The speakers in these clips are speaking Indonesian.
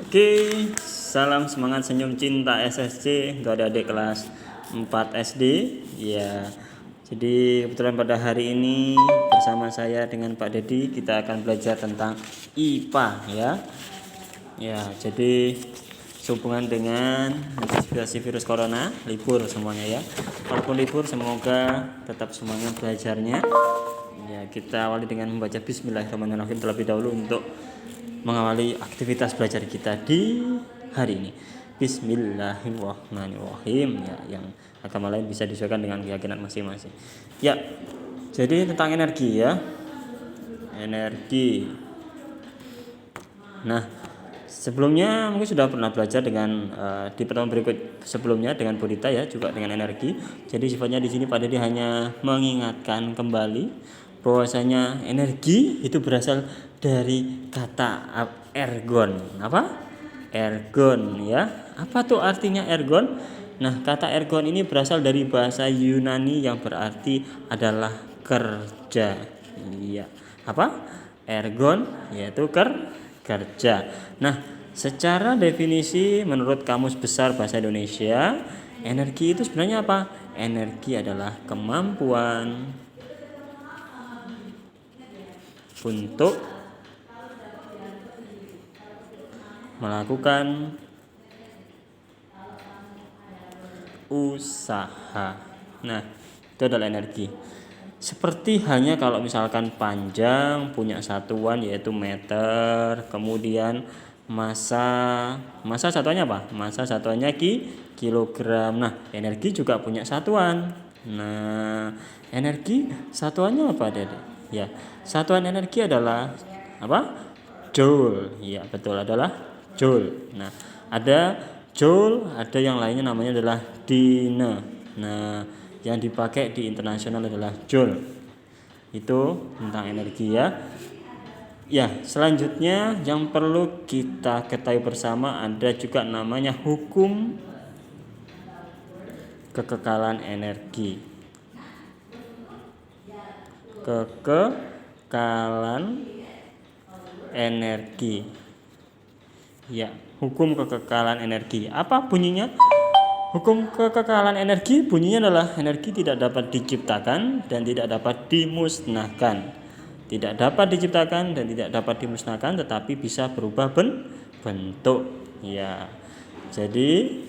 Oke, salam semangat senyum cinta SSC untuk adik-adik kelas 4 SD. Ya, jadi kebetulan pada hari ini bersama saya dengan Pak Dedi kita akan belajar tentang IPA ya. Ya, jadi sehubungan dengan antisipasi virus corona, libur semuanya ya. Walaupun libur, semoga tetap semangat belajarnya. Ya, kita awali dengan membaca Bismillahirrahmanirrahim terlebih dahulu untuk mengawali aktivitas belajar kita di hari ini. Bismillahirrahmanirrahim ya, yang agama lain bisa disesuaikan dengan keyakinan masing-masing. Ya, jadi tentang energi ya. Energi. Nah, sebelumnya mungkin sudah pernah belajar dengan di pertemuan berikut sebelumnya dengan Bodita ya, juga dengan energi. Jadi sifatnya di sini Pak Dedi hanya mengingatkan kembali bahwasanya energi itu berasal dari kata ergon. Apa? Ergon ya. Apa tuh artinya ergon? Nah, kata ergon ini berasal dari bahasa Yunani yang berarti adalah kerja. Iya. Apa? Ergon yaitu kerja. Nah, secara definisi menurut Kamus Besar Bahasa Indonesia, energi itu sebenarnya apa? Energi adalah kemampuan untuk melakukan usaha. Nah, itu adalah energi. Seperti halnya kalau misalkan panjang punya satuan yaitu meter, kemudian massa satuannya apa? Massa satuannya kilogram. Nah, energi juga punya satuan. Nah, energi satuannya apa, Dede? Ya, satuan energi adalah apa? Joule. Ya, betul, adalah joule. Nah, ada joule, ada yang lainnya namanya adalah dina. Nah, yang dipakai di internasional adalah joule. Itu tentang energi ya. Ya, selanjutnya yang perlu kita ketahui bersama ada juga namanya hukum kekekalan energi. Kekekalan energi. Ya, hukum kekekalan energi. Apa bunyinya? Hukum kekekalan energi bunyinya adalah energi tidak dapat diciptakan dan tidak dapat dimusnahkan. Tidak dapat diciptakan dan tidak dapat dimusnahkan, tetapi bisa berubah bentuk. Ya. Jadi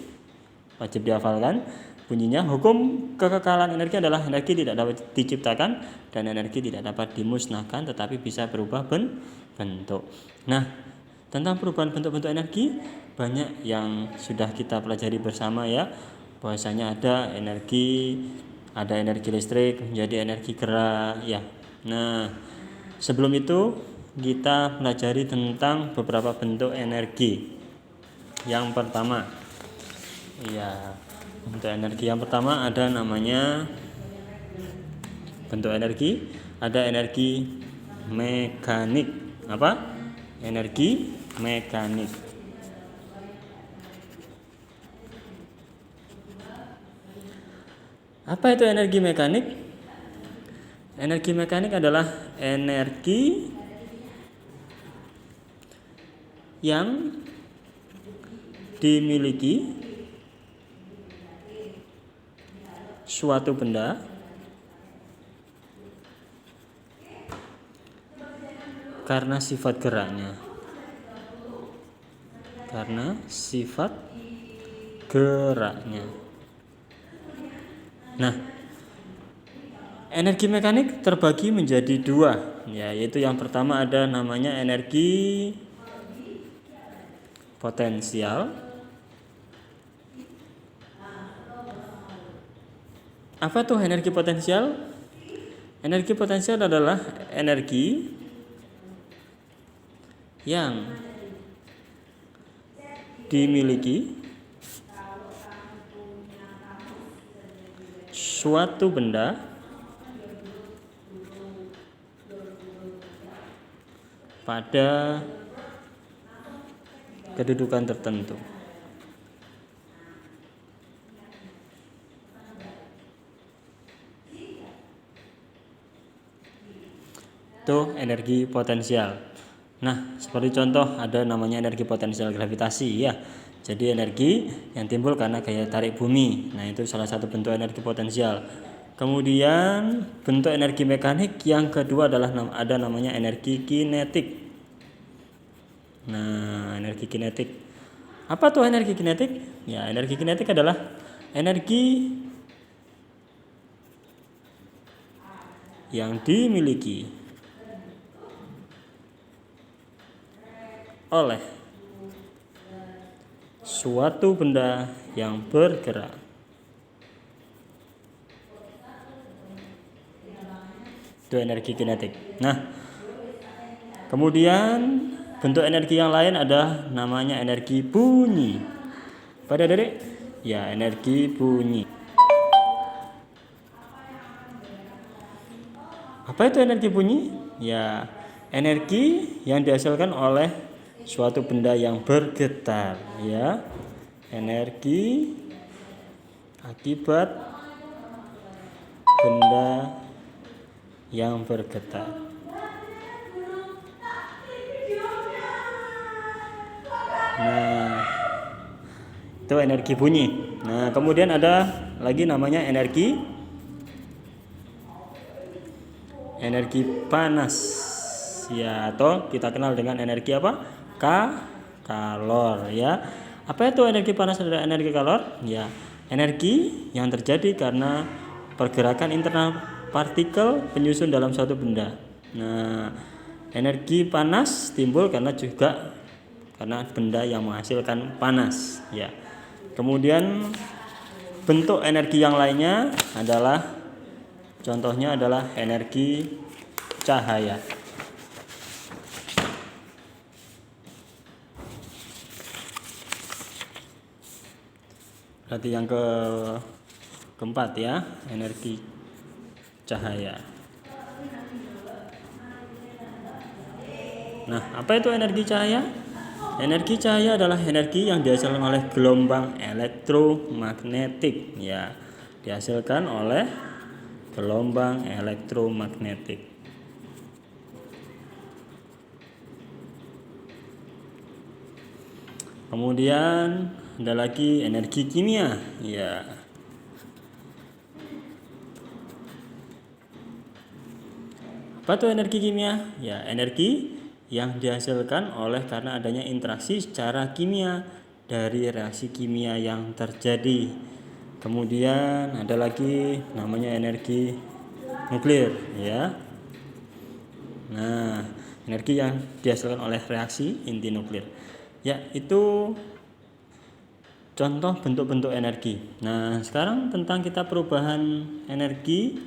wajib dihafalkan. Bunyinya hukum kekekalan energi adalah energi tidak dapat diciptakan dan energi tidak dapat dimusnahkan, tetapi bisa berubah bentuk. Nah, tentang perubahan bentuk-bentuk energi banyak yang sudah kita pelajari bersama ya. Bahwasanya ada energi listrik menjadi energi gerak ya. Nah, sebelum itu kita pelajari tentang beberapa bentuk energi. Yang pertama ya, bentuk energi yang pertama ada namanya bentuk energi, ada energi mekanik. Apa? Energi mekanik. Apa itu energi mekanik? Energi mekanik adalah energi yang dimiliki suatu benda karena sifat geraknya. Nah, energi mekanik terbagi menjadi dua, ya, yaitu yang pertama ada namanya energi potensial. Apa tuh energi potensial? Energi potensial adalah energi yang dimiliki suatu benda pada kedudukan tertentu. Itu energi potensial. Nah, seperti contoh ada namanya energi potensial gravitasi ya. Jadi energi yang timbul karena gaya tarik bumi. Nah, itu salah satu bentuk energi potensial. Kemudian bentuk energi mekanik yang kedua adalah ada namanya energi kinetik. Nah, energi kinetik. Apa tuh energi kinetik? Ya, energi kinetik adalah energi yang dimiliki oleh suatu benda yang bergerak. Itu energi kinetik. Nah, kemudian bentuk energi yang lain ada namanya energi bunyi. Pada adik? Ya, energi bunyi. Apa itu energi bunyi? Ya, energi yang dihasilkan oleh suatu benda yang bergetar, ya. Energi akibat benda yang bergetar. Nah, itu energi bunyi. Nah, kemudian ada lagi namanya energi panas. Ya, atau kita kenal dengan energi apa? Kalor, ya. Apa itu energi panas dan energi kalor? Ya, energi yang terjadi karena pergerakan internal partikel penyusun dalam suatu benda. Nah, energi panas timbul karena benda yang menghasilkan panas, ya. Kemudian bentuk energi yang lainnya adalah contohnya adalah energi cahaya. Berarti yang keempat ya, energi cahaya. Nah, apa itu energi cahaya? Energi cahaya adalah energi yang dihasilkan oleh gelombang elektromagnetik, ya. Dihasilkan oleh gelombang elektromagnetik. Kemudian ada lagi energi kimia, ya. Apa itu energi kimia? Ya, energi yang dihasilkan oleh karena adanya interaksi secara kimia dari reaksi kimia yang terjadi. Kemudian ada lagi namanya energi nuklir, ya. Nah, energi yang dihasilkan oleh reaksi inti nuklir. Ya, itu contoh bentuk-bentuk energi. Nah, sekarang tentang kita perubahan energi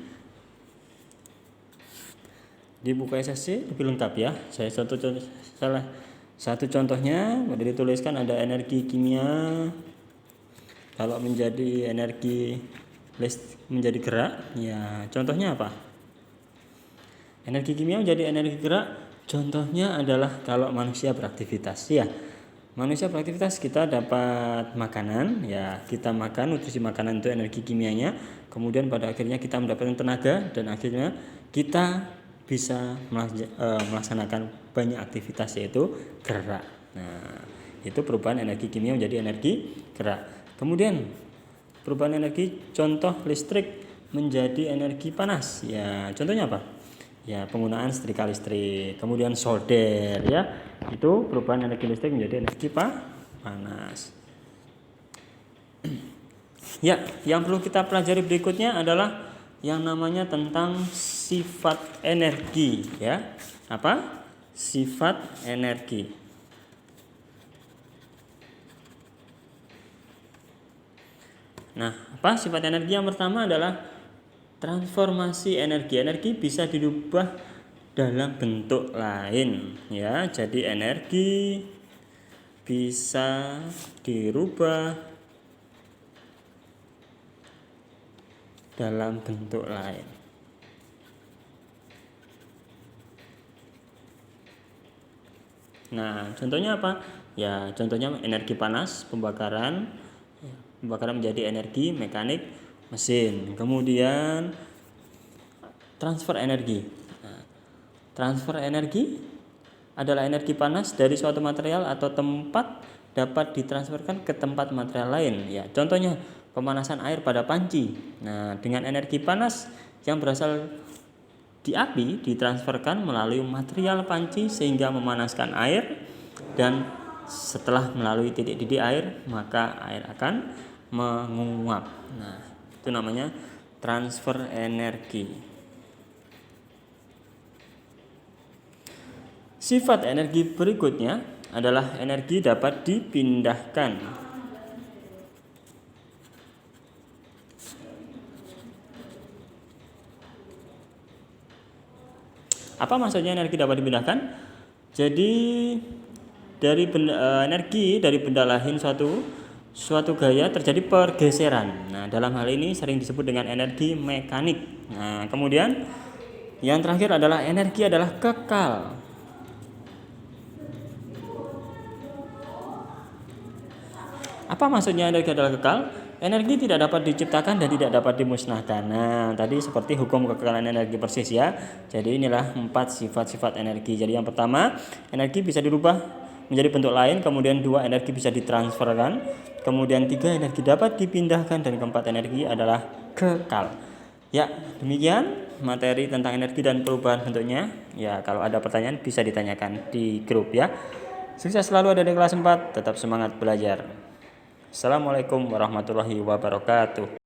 di buku SSC lebih lengkap ya. Salah satu contohnya dituliskan ada energi kimia. Kalau menjadi energi menjadi gerak, ya contohnya apa? Energi kimia menjadi energi gerak, contohnya adalah kalau manusia beraktivitas, ya. Manusia beraktivitas, kita dapat makanan, ya, kita makan, nutrisi makanan itu energi kimianya. Kemudian pada akhirnya kita mendapatkan tenaga dan akhirnya kita bisa melaksanakan banyak aktivitas, yaitu gerak. Nah, itu perubahan energi kimia menjadi energi gerak. Kemudian perubahan energi, contoh listrik menjadi energi panas, ya. Contohnya apa? Ya, penggunaan setrika listrik, kemudian solder, ya. Itu perubahan energi listrik menjadi energi panas. Ya, yang perlu kita pelajari berikutnya adalah yang namanya tentang sifat energi, ya. Apa? Sifat energi. Nah, apa sifat energi? Yang pertama adalah transformasi energi. Energi bisa dirubah dalam bentuk lain, ya. Jadi energi bisa dirubah dalam bentuk lain. Nah, contohnya apa? Ya, contohnya energi panas, pembakaran menjadi energi mekanik mesin. Kemudian transfer energi. Transfer energi adalah energi panas dari suatu material atau tempat dapat ditransferkan ke tempat material lain. Ya, contohnya pemanasan air pada panci. Nah, dengan energi panas yang berasal di api ditransferkan melalui material panci sehingga memanaskan air, dan setelah melalui titik-titik air maka air akan menguap. Nah, itu namanya transfer energi. Sifat energi berikutnya adalah energi dapat dipindahkan. Apa maksudnya energi dapat dipindahkan? Jadi energi dari benda lain suatu gaya terjadi pergeseran. Nah, dalam hal ini sering disebut dengan energi mekanik. Nah, kemudian yang terakhir adalah energi adalah kekal. Apa maksudnya energi adalah kekal? Energi tidak dapat diciptakan dan tidak dapat dimusnahkan. Nah, tadi seperti hukum kekekalan energi persis ya. Jadi inilah 4 sifat-sifat energi. Jadi yang pertama, energi bisa dirubah menjadi bentuk lain. Kemudian 2, energi bisa ditransferkan. Kemudian 3, energi dapat dipindahkan. Dan keempat, energi adalah kekal. Ya, demikian materi tentang energi dan perubahan bentuknya. Ya, kalau ada pertanyaan bisa ditanyakan di grup ya. Sukses selalu ada di kelas 4. Tetap semangat belajar. Assalamualaikum warahmatullahi wabarakatuh.